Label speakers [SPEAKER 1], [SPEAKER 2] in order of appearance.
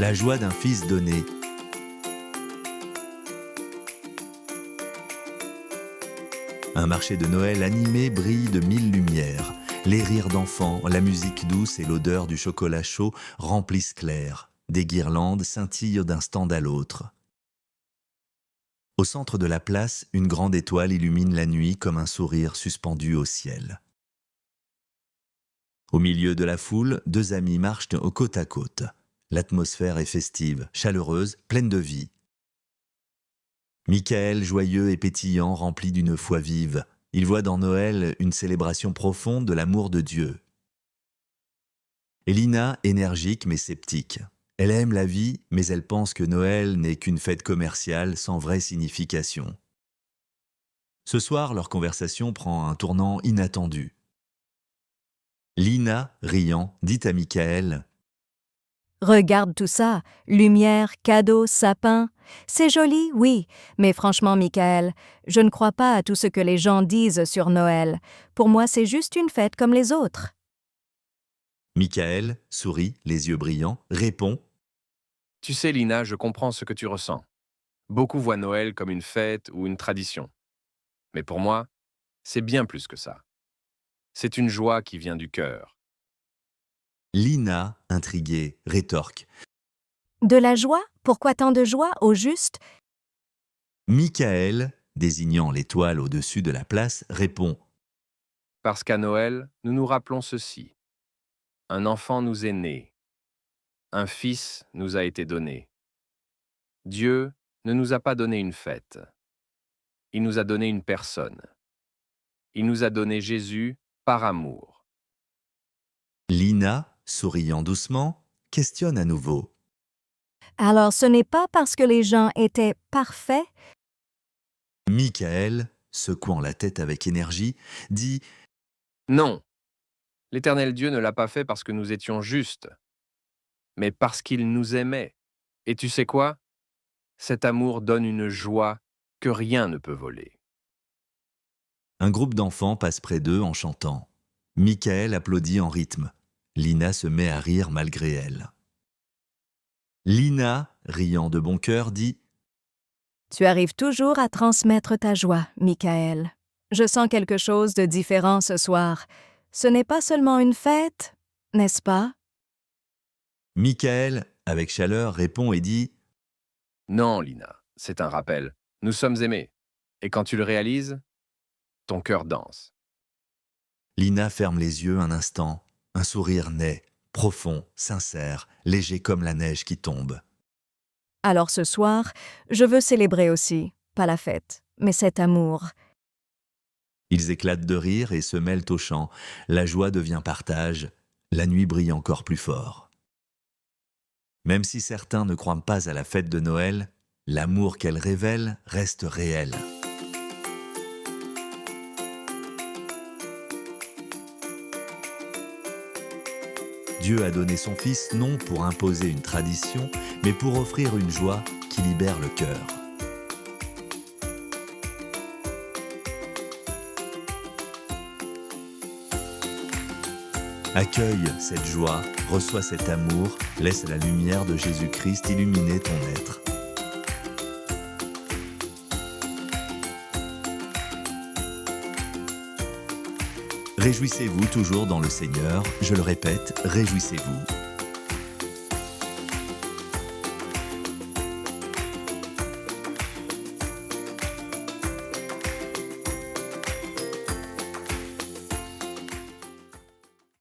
[SPEAKER 1] la joie d'un fils donné. Un marché de Noël animé brille de 1000 lumières. Les rires d'enfants, la musique douce et l'odeur du chocolat chaud remplissent l'air. Des guirlandes scintillent d'un stand à l'autre. Au centre de la place, une grande étoile illumine la nuit comme un sourire suspendu au ciel. Au milieu de la foule, deux amis marchent côte à côte. L'atmosphère est festive, chaleureuse, pleine de vie. Michael, joyeux et pétillant, rempli d'une foi vive. Il voit dans Noël une célébration profonde de l'amour de Dieu. Et Lina, énergique mais sceptique. Elle aime la vie, mais elle pense que Noël n'est qu'une fête commerciale sans vraie signification. Ce soir, leur conversation prend un tournant inattendu. Lina, riant, dit à Michael:
[SPEAKER 2] Regarde tout ça, lumière, cadeaux, sapin. C'est joli, oui, mais franchement, Michael, je ne crois pas à tout ce que les gens disent sur Noël. Pour moi, c'est juste une fête comme les autres.
[SPEAKER 1] Michael sourit, les yeux brillants, répond:
[SPEAKER 3] Tu sais, Lina, je comprends ce que tu ressens. Beaucoup voient Noël comme une fête ou une tradition. Mais pour moi, c'est bien plus que ça. C'est une joie qui vient du cœur.
[SPEAKER 1] Lina, intriguée, rétorque.
[SPEAKER 2] De la joie? Pourquoi tant de joie, au juste?
[SPEAKER 1] Michael, désignant l'étoile au-dessus de la place, répond:
[SPEAKER 3] Parce qu'à Noël, nous nous rappelons ceci. Un enfant nous est né. Un fils nous a été donné. Dieu ne nous a pas donné une fête. Il nous a donné une personne. Il nous a donné Jésus par amour.
[SPEAKER 1] Lina, souriant doucement, questionne à nouveau.
[SPEAKER 2] Alors ce n'est pas parce que les gens étaient parfaits?
[SPEAKER 1] Michael, secouant la tête avec énergie, dit:
[SPEAKER 3] Non, l'Éternel Dieu ne l'a pas fait parce que nous étions justes, mais parce qu'il nous aimait. Et tu sais quoi? Cet amour donne une joie que rien ne peut voler.
[SPEAKER 1] Un groupe d'enfants passe près d'eux en chantant. Michael applaudit en rythme. Lina se met à rire malgré elle. Lina, riant de bon cœur, dit:
[SPEAKER 2] Tu arrives toujours à transmettre ta joie, Michael. Je sens quelque chose de différent ce soir. Ce n'est pas seulement une fête, n'est-ce pas?
[SPEAKER 1] Michael, avec chaleur, répond et dit:
[SPEAKER 3] Non, Lina, c'est un rappel. Nous sommes aimés. Et quand tu le réalises, ton cœur danse.
[SPEAKER 1] Lina ferme les yeux un instant. Un sourire naît, profond, sincère, léger comme la neige qui tombe.
[SPEAKER 2] Alors ce soir, je veux célébrer aussi, pas la fête, mais cet amour.
[SPEAKER 1] Ils éclatent de rire et se mêlent au chant. La joie devient partage. La nuit brille encore plus fort. Même si certains ne croient pas à la fête de Noël, l'amour qu'elle révèle reste réel. Dieu a donné son Fils non pour imposer une tradition, mais pour offrir une joie qui libère le cœur. Accueille cette joie, reçois cet amour, laisse la lumière de Jésus-Christ illuminer ton être. Réjouissez-vous toujours dans le Seigneur, je le répète, réjouissez-vous.